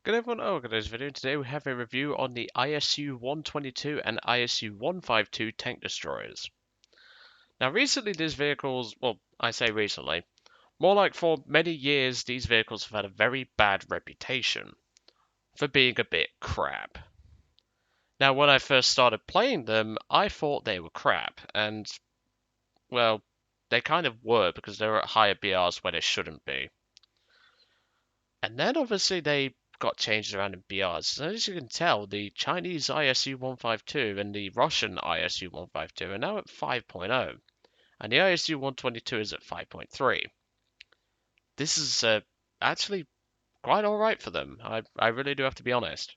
Good everyone, welcome to this video. Today we have a review on the ISU-122 and ISU-152 tank destroyers. Now recently these vehicles, well I say recently, more like for many years these vehicles have had a very bad reputation for being a bit crap. Now when I first started playing them, I thought they were crap, and well, they kind of were because they were at higher BRs where they shouldn't be. And then obviously they got changed around in BRs. So as you can tell, the Chinese ISU-152 and the Russian ISU-152 are now at 5.0, and the ISU-122 is at 5.3. This is actually quite alright for them. I really do have to be honest.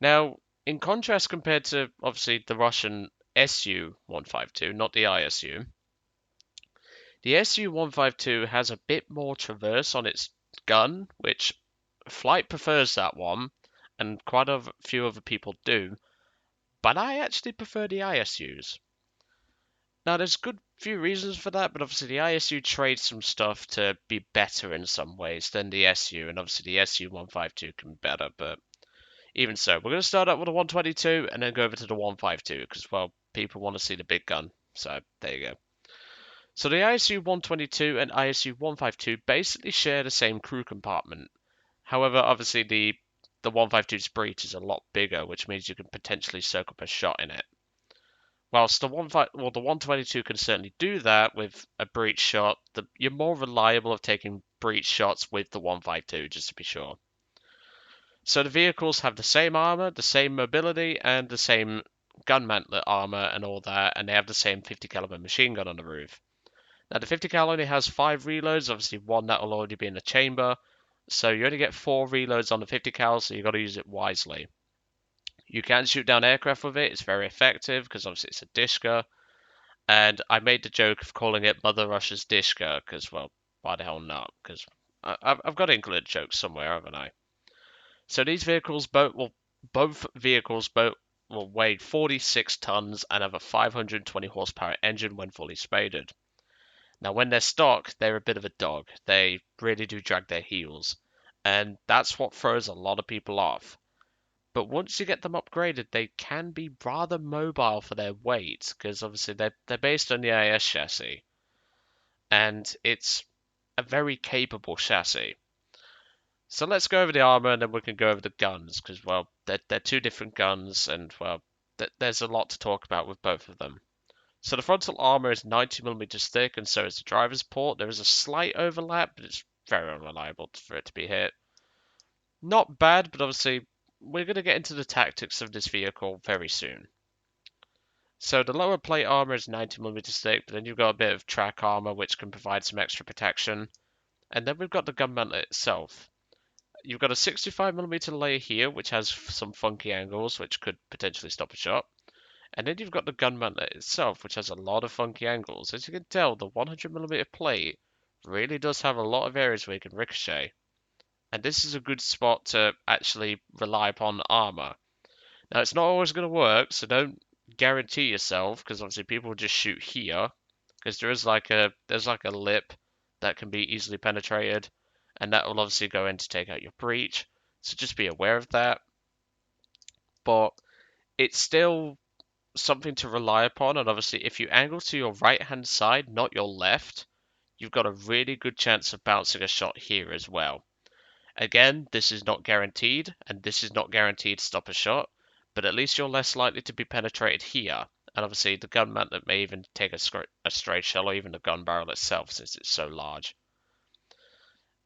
Now, in contrast compared to obviously the Russian SU-152, not the ISU, the SU-152 has a bit more traverse on its gun, which Flight prefers that one, and quite a few other people do, but I actually prefer the ISUs. Now, there's a good few reasons for that, but obviously the ISU trades some stuff to be better in some ways than the SU, and obviously the SU-152 can be better, but even so, we're going to start out with the 122 and then go over to the 152, because, well, people want to see the big gun, so there you go. So the ISU-122 and ISU-152 basically share the same crew compartment. However, obviously the 152's breach is a lot bigger, which means you can potentially soak up a shot in it. Whilst the 122 can certainly do that with a breach shot, you're more reliable of taking breach shots with the 152, just to be sure. So the vehicles have the same armor, the same mobility, and the same gun mantlet armor and all that, and they have the same 50 caliber machine gun on the roof. Now the 50 cal only has 5 reloads, obviously one that will already be in the chamber, so you only get 4 reloads on the 50 cal, so you got to use it wisely. You can shoot down aircraft with it. It's very effective because obviously it's a Dishka. And I made the joke of calling it Mother Russia's Dishka because, well, why the hell not? Because I've got to include jokes somewhere, haven't I? So these vehicles both vehicles will weigh 46 tons and have a 520 horsepower engine when fully spaded. Now, when they're stock, they're a bit of a dog. They really do drag their heels, and that's what throws a lot of people off. But once you get them upgraded, they can be rather mobile for their weight, because obviously they're based on the IS chassis, and it's a very capable chassis. So let's go over the armor, and then we can go over the guns, because well, they're two different guns, and well, there's a lot to talk about with both of them. So the frontal armor is 90 millimeters thick, and so is the driver's port. There is a slight overlap, but it's very unreliable for it to be hit. Not bad, but obviously we're going to get into the tactics of this vehicle very soon. So the lower plate armor is 90mm thick, but then you've got a bit of track armor which can provide some extra protection. And then we've got the gun mantlet itself. You've got a 65mm layer here, which has some funky angles, which could potentially stop a shot. And then you've got the gun mantlet itself, which has a lot of funky angles. As you can tell, the 100mm plate really does have a lot of areas where you can ricochet. And this is a good spot to actually rely upon armor. Now, it's not always going to work, so don't guarantee yourself, because obviously people will just shoot here, because there's like a lip that can be easily penetrated, and that will obviously go in to take out your breach. So just be aware of that. But it's still something to rely upon, and obviously if you angle to your right hand side, not your left, you've got a really good chance of bouncing a shot here as well. Again, this is not guaranteed, and this is not guaranteed to stop a shot, but at least you're less likely to be penetrated here. And obviously the gun mantlet may even take a stray shell, or even the gun barrel itself, since it's so large.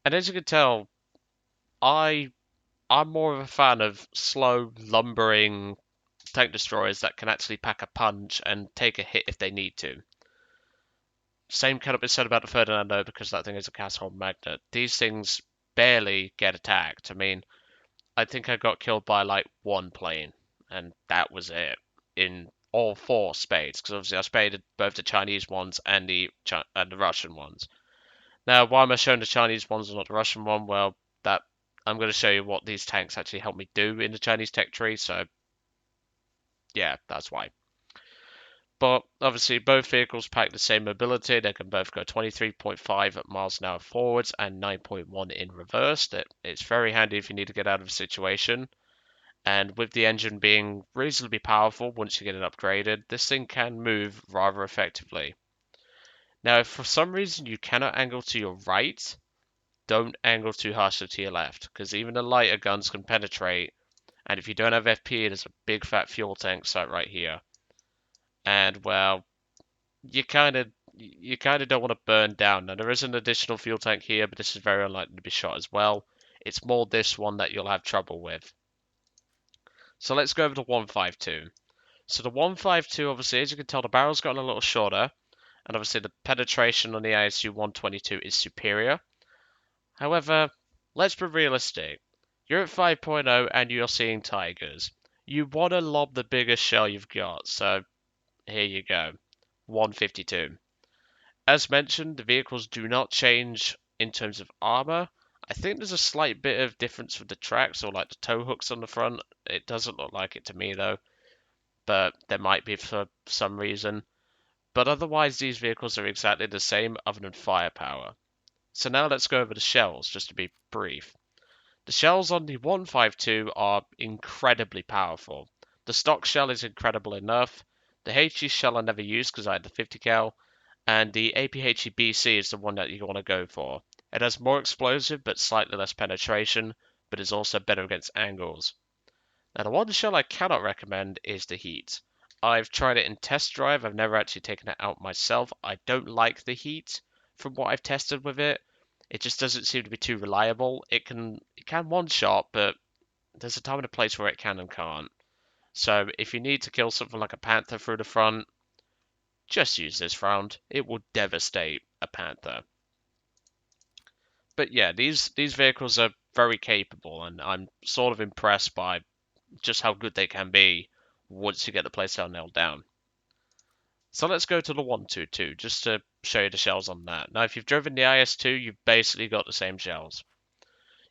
And as you can tell, I'm more of a fan of slow, lumbering tank destroyers that can actually pack a punch and take a hit if they need to. Same cannot be said about the Ferdinando, because that thing is a cast-hole magnet. These things barely get attacked. I mean, I think I got killed by like one plane, and that was it in all 4 spades. Because obviously I spaded both the Chinese ones and the Russian ones. Now, why am I showing the Chinese ones and not the Russian one? Well, that I'm going to show you what these tanks actually help me do in the Chinese tech tree. So, yeah, that's why. But obviously, both vehicles pack the same mobility. They can both go 23.5 miles an hour forwards and 9.1 in reverse. It's very handy if you need to get out of a situation. And with the engine being reasonably powerful once you get it upgraded, this thing can move rather effectively. Now, if for some reason you cannot angle to your right, don't angle too harshly to your left, because even the lighter guns can penetrate. And if you don't have FP, there's a big fat fuel tank site right here. And well, you kind of don't want to burn down. Now there is an additional fuel tank here, but this is very unlikely to be shot as well. It's more this one that you'll have trouble with. So let's go over to 152. So the 152, obviously, as you can tell, the barrel's gotten a little shorter, and obviously the penetration on the ISU-122 is superior. However, let's be realistic. You're at 5.0 and you're seeing tigers. You want to lob the biggest shell you've got, so here you go. 152. As mentioned, the vehicles do not change in terms of armor. I think there's a slight bit of difference with the tracks or like the tow hooks on the front. It doesn't look like it to me though, but there might be for some reason. But otherwise, these vehicles are exactly the same other than firepower. So now let's go over the shells, just to be brief. The shells on the 152 are incredibly powerful. The stock shell is incredible enough. The HE shell I never used because I had the 50 cal, and the APHE BC is the one that you want to go for. It has more explosive but slightly less penetration, but is also better against angles. Now the one shell I cannot recommend is the heat. I've tried it in test drive, I've never actually taken it out myself. I don't like the heat from what I've tested with it. It just doesn't seem to be too reliable. It can one shot, but there's a time and a place where it can and can't. So if you need to kill something like a panther through the front, just use this round. It will devastate a panther. But yeah, these vehicles are very capable, and I'm sort of impressed by just how good they can be once you get the playstyle nailed down. So let's go to the 122, just to show you the shells on that. Now, if you've driven the IS-2, you've basically got the same shells.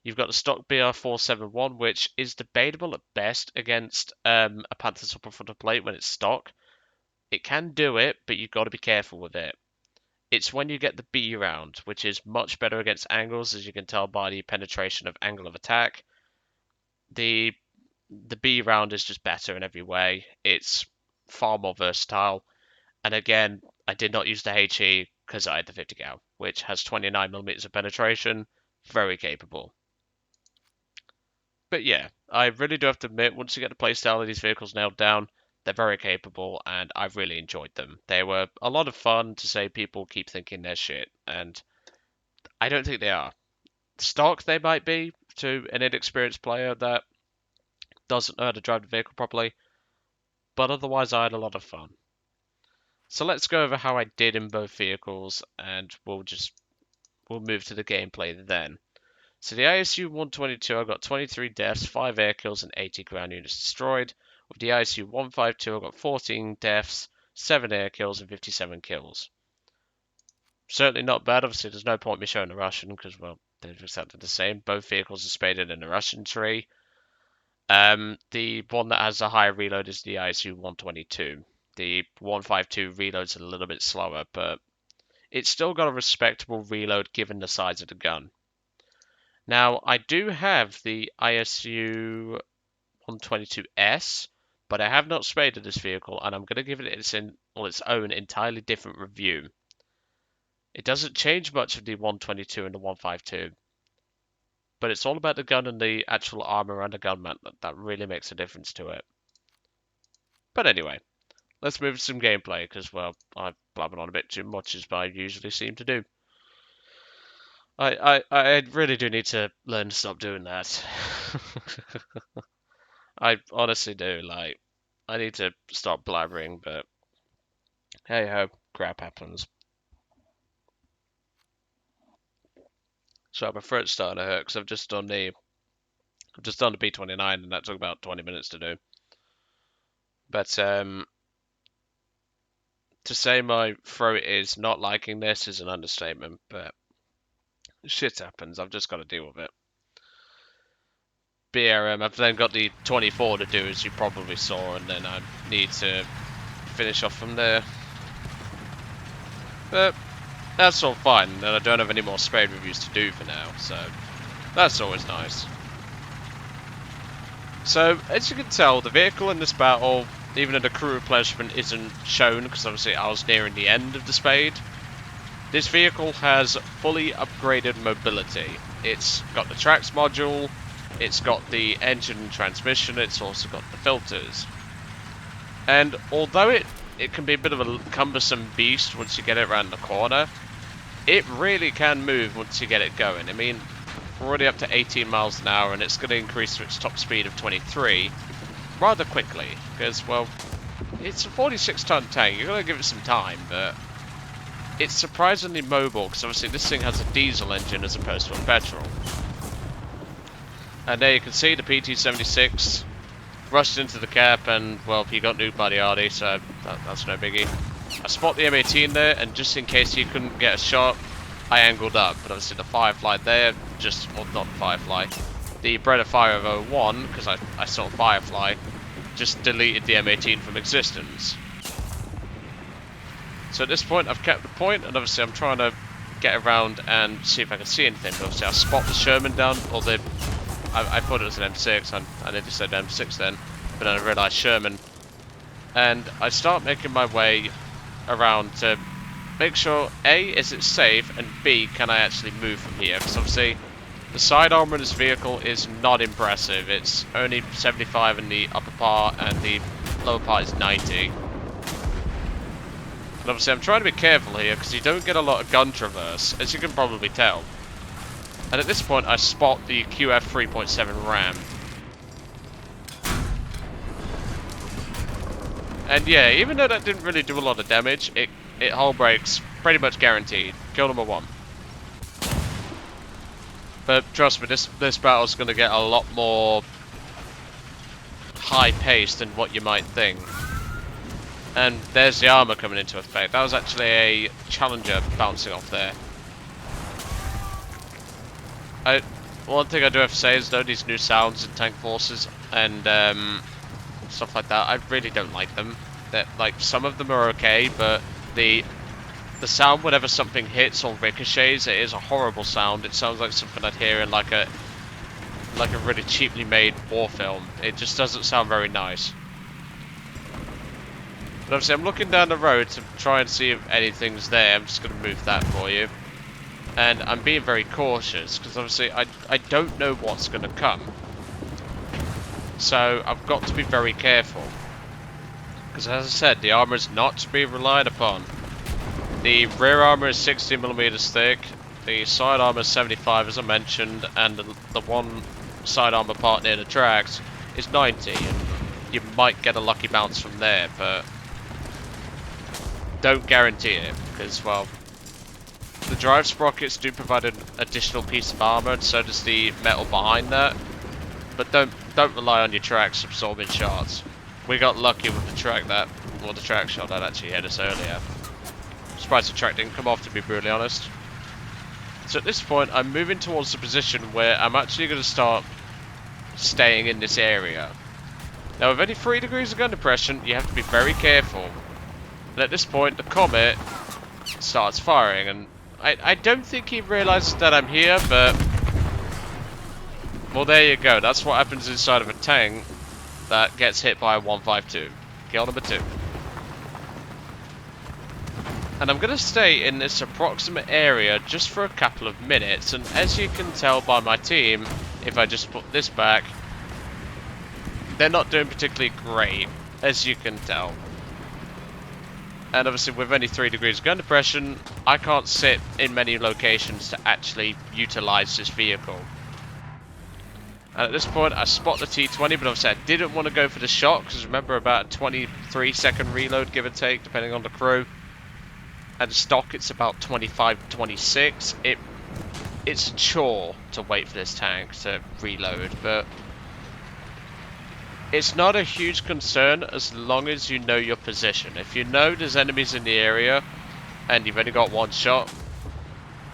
You've got the stock BR-471, which is debatable at best against a Panther's upper frontal plate when it's stock. It can do it, but you've got to be careful with it. It's when you get the B round, which is much better against angles, as you can tell by the penetration of angle of attack. The B round is just better in every way. It's far more versatile. And again, I did not use the HE because I had the 50 cal, which has 29mm of penetration. Very capable. But yeah, I really do have to admit, once you get the playstyle of these vehicles nailed down, they're very capable, and I've really enjoyed them. They were a lot of fun to say people keep thinking they're shit, and I don't think they are. Stock they might be to an inexperienced player that doesn't know how to drive the vehicle properly, but otherwise I had a lot of fun. So let's go over how I did in both vehicles, and we'll move to the gameplay then. So the ISU-122, I got 23 deaths, 5 air kills, and 80 ground units destroyed. With the ISU-152, I got 14 deaths, 7 air kills, and 57 kills. Certainly not bad. Obviously, there's no point me showing the Russian because, well, they're exactly the same. Both vehicles are spaded in the Russian tree. The one that has the higher reload is the ISU-122. The 152 reloads a little bit slower, but it's still got a respectable reload given the size of the gun. Now, I do have the ISU 122S, but I have not spaded this vehicle, and I'm going to give it its own entirely different review. It doesn't change much of the 122 and the 152, but it's all about the gun and the actual armor and the gun mount that really makes a difference to it. But anyway, let's move to some gameplay, because, well, I've blabbered on a bit too much, as I usually seem to do. I really do need to learn to stop doing that. I honestly do. Like, I need to stop blabbering, but hey ho, crap happens. So my throat's starting to hurt because I've just done the B29, and that took about 20 minutes to do. But to say my throat is not liking this is an understatement. But shit happens. I've just got to deal with it. BRM. I've then got the 24 to do, as you probably saw, and then I need to finish off from there. But that's all fine, and I don't have any more Spade reviews to do for now, so that's always nice. So, as you can tell, the vehicle in this battle, even in the crew replenishment, isn't shown, because obviously I was nearing the end of the Spade. This vehicle has fully upgraded mobility. It's got the tracks module, it's got the engine and transmission, it's also got the filters. And although it can be a bit of a cumbersome beast once you get it around the corner, it really can move once you get it going. I mean, we're already up to 18 miles an hour and it's going to increase to its top speed of 23 rather quickly, because, well, it's a 46-ton tank. You're going to give it some time, but it's surprisingly mobile, because obviously this thing has a diesel engine as opposed to a petrol. And there you can see the PT-76 rushed into the cap, and, well, he got nuked by the RD, so that's no biggie. I spot the M18 there, and just in case he couldn't get a shot, I angled up. But obviously the Firefly there, well, not Firefly, the Bread of Fire of 01, because I saw Firefly, just deleted the M18 from existence. So at this point, I've kept the point, and obviously I'm trying to get around and see if I can see anything. But obviously I spot the Sherman down, or I thought it was an M6, I nearly said M6 then, but then I realised Sherman. And I start making my way around to make sure, A, is it safe, and B, can I actually move from here? Because obviously, the side armor of this vehicle is not impressive. It's only 75 in the upper part, and the lower part is 90. And obviously I'm trying to be careful here, because you don't get a lot of gun traverse, as you can probably tell. And at this point, I spot the QF 3.7 Ram. And yeah, even though that didn't really do a lot of damage, it hull breaks pretty much guaranteed. Kill number 1. But trust me, this battle's going to get a lot more high-paced than what you might think. And there's the armor coming into effect. That was actually a Challenger bouncing off there. One thing I do have to say is, though, these new sounds in Tank Forces and stuff like that, I really don't like them. Like, some of them are okay, but the sound whenever something hits or ricochets, it is a horrible sound. It sounds like something I'd hear in like a really cheaply made war film. It just doesn't sound very nice. But obviously I'm looking down the road to try and see if anything's there. I'm just going to move that for you. And I'm being very cautious, because obviously I don't know what's going to come. So I've got to be very careful. Because as I said, the armor is not to be relied upon. The rear armor is 60mm thick, the side armor is 75 as I mentioned, and the one side armor part near the tracks is 90. And you might get a lucky bounce from there, but don't guarantee it, because, well, the drive sprockets do provide an additional piece of armor, and so does the metal behind that. But don't rely on your tracks absorbing shots. We got lucky with the track the track shot that actually hit us earlier. Surprised the track didn't come off, to be brutally honest. So at this point, I'm moving towards the position where I'm actually going to start staying in this area. Now, with any 3 degrees of gun depression, you have to be very careful. And at this point, the Comet starts firing, and I don't think he realizes that I'm here, but well, there you go. That's what happens inside of a tank that gets hit by a 152. Kill number 2. And I'm going to stay in this approximate area just for a couple of minutes, and as you can tell by my team, if I just put this back, they're not doing particularly great, as you can tell. And obviously with only 3 degrees of gun depression, I can't sit in many locations to actually utilize this vehicle. And at this point I spot the T-20, but obviously I didn't want to go for the shot, because remember, about a 23-second reload, give or take, depending on the crew. And stock it's about 25-26. It's a chore to wait for this tank to reload, but it's not a huge concern as long as you know your position. If you know there's enemies in the area and you've only got 1 shot,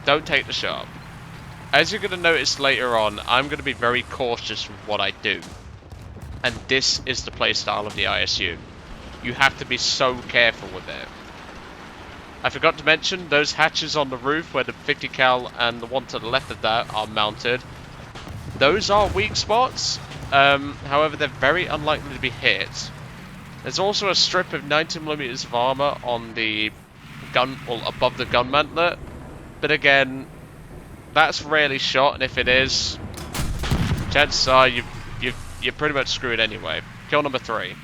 don't take the shot. As you're going to notice later on, I'm going to be very cautious with what I do. And this is the playstyle of the ISU. you have to be so careful with it. I forgot to mention, those hatches on the roof where the 50 cal and the one to the left of that are mounted, those are weak spots. However, they're very unlikely to be hit. There's also a strip of 90mm of armor on the gun, well, above the gun mantlet, but again, that's rarely shot, and if it is, chances are you're pretty much screwed anyway. Kill number 3.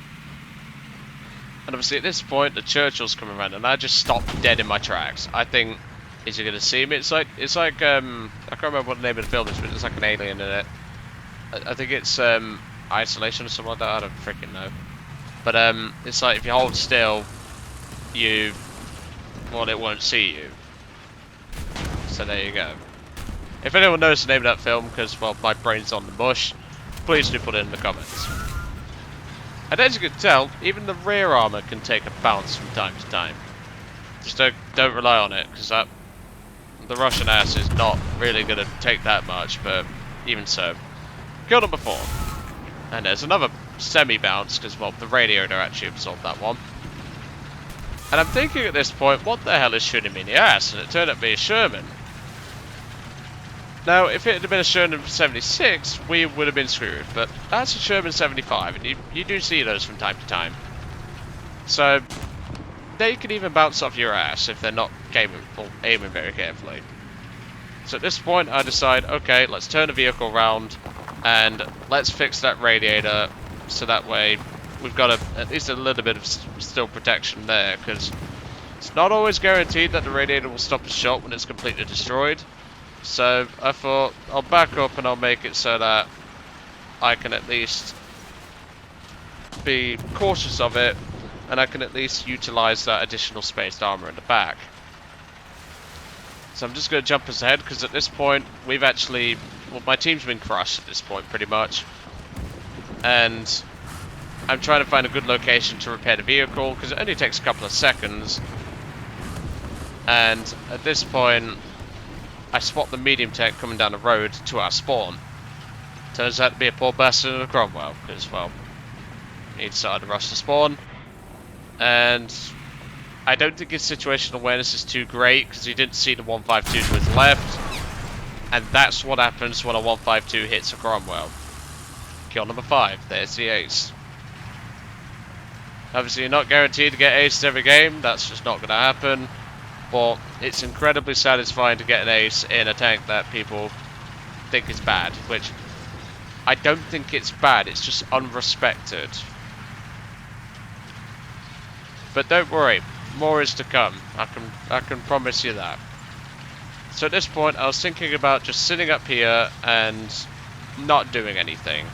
And obviously at this point, the Churchill's coming around, and I just stopped dead in my tracks. I think, is he going to see me? It's like, I can't remember what the name of the film is, but it's like an alien in it. I think it's, Isolation or something like that, I don't freaking know. But, it's like, if you hold still, it won't see you. So there you go. If anyone knows the name of that film, because, well, my brain's on the mush, please do put it in the comments. And as you can tell, even the rear armor can take a bounce from time to time. Just don't rely on it, because the Russian ass is not really going to take that much, but even so. Kill number 4. And there's another semi-bounce, because, well, the radiator actually absorbed that one. And I'm thinking at this point, what the hell is shooting me in the ass? And it turned out to be a Sherman. Now, if it had been a Sherman 76, we would have been screwed, but that's a Sherman 75, and you do see those from time to time. So, they can even bounce off your ass if they're not aiming very carefully. So at this point, I decide, okay, let's turn the vehicle around, and let's fix that radiator, so that way we've got at least a little bit of still protection there, because it's not always guaranteed that the radiator will stop a shot when it's completely destroyed. So I thought I'll back up and I'll make it so that I can at least be cautious of it, and I can at least utilize that additional spaced armor in the back. So I'm just going to jump us ahead, because at this point we've actually, well, my team's been crushed at this point pretty much, and I'm trying to find a good location to repair the vehicle, because it only takes a couple of seconds. And at this point I spot the medium tank coming down the road to our spawn. Turns out to be a poor bastard and a Cromwell, because, well, he decided to rush the spawn. And I don't think his situational awareness is too great, because he didn't see the 152 to his left. And that's what happens when a 152 hits a Cromwell. Kill number 5, there's the ace. Obviously you're not guaranteed to get aces every game, that's just not going to happen. But it's incredibly satisfying to get an ace in a tank that people think is bad, which I don't think it's bad, it's just unrespected. But don't worry, more is to come, I can promise you that. So at this point I was thinking about just sitting up here and not doing anything,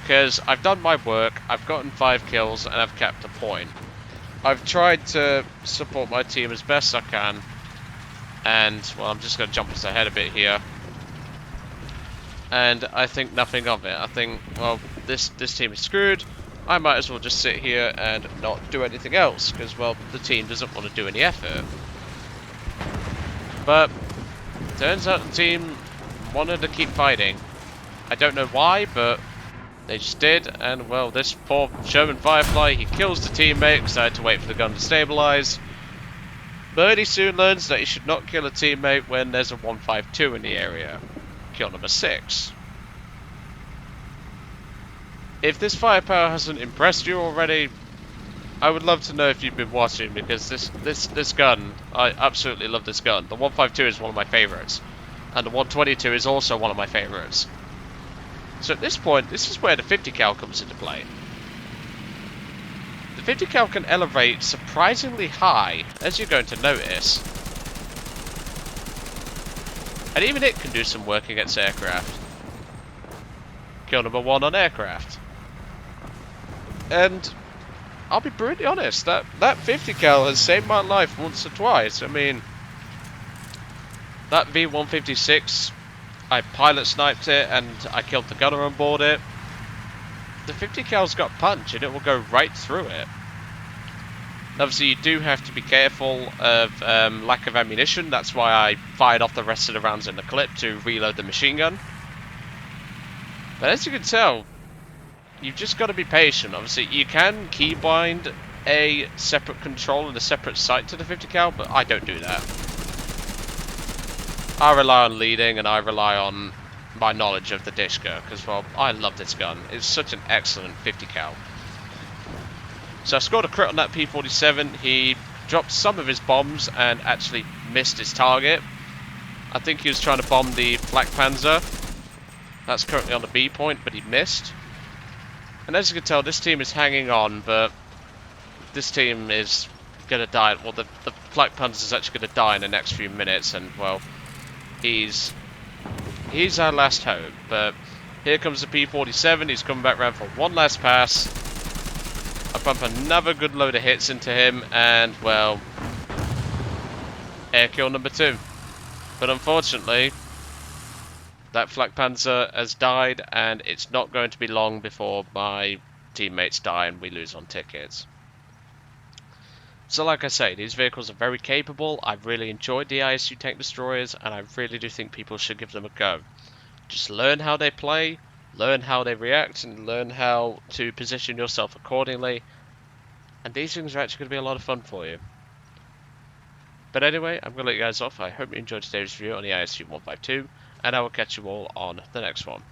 because I've done my work, I've gotten 5 kills and I've kept a point. I've tried to support my team as best I can, and, well, I'm just going to jump us ahead a bit here. And I think nothing of it. I think, well, this team is screwed. I might as well just sit here and not do anything else, because, well, the team doesn't want to do any effort. But turns out the team wanted to keep fighting. I don't know why, but they just did, and, well, this poor Sherman Firefly, he kills the teammate because I had to wait for the gun to stabilize. But he soon learns that he should not kill a teammate when there's a 152 in the area. Kill number 6. If this firepower hasn't impressed you already, I would love to know if you've been watching, because this gun, I absolutely love this gun. The 152 is one of my favorites, and the 122 is also one of my favorites. So at this point, this is where the 50 cal comes into play. The 50 cal can elevate surprisingly high, as you're going to notice. And even it can do some work against aircraft. Kill number 1 on aircraft. And I'll be brutally honest, that 50 cal has saved my life once or twice. I mean, that V156, I pilot sniped it and I killed the gunner on board it. The 50 cal's got punch and it will go right through it. Obviously you do have to be careful of lack of ammunition. That's why I fired off the rest of the rounds in the clip to reload the machine gun. But as you can tell, you've just got to be patient. Obviously you can keybind a separate control and a separate sight to the 50 cal, but I don't do that. I rely on leading and I rely on my knowledge of the Dishka, because, well, I love this gun. It's such an excellent 50 cal. So I scored a crit on that P-47. He dropped some of his bombs and actually missed his target. I think he was trying to bomb the Flak Panzer. That's currently on the B point, but he missed. And as you can tell, this team is hanging on, but this team is going to die. Well, the Flak Panzer is actually going to die in the next few minutes, and, well, he's our last hope. But here comes the P-47. He's coming back around for one last pass. I bump another good load of hits into him, and, well, air kill number 2. But unfortunately, that Flak Panzer has died, and it's not going to be long before my teammates die and we lose on tickets. So like I say, these vehicles are very capable. I've really enjoyed the ISU tank destroyers, and I really do think people should give them a go. Just learn how they play, learn how they react, and learn how to position yourself accordingly. And these things are actually going to be a lot of fun for you. But anyway, I'm going to let you guys off. I hope you enjoyed today's review on the ISU-152, and I will catch you all on the next one.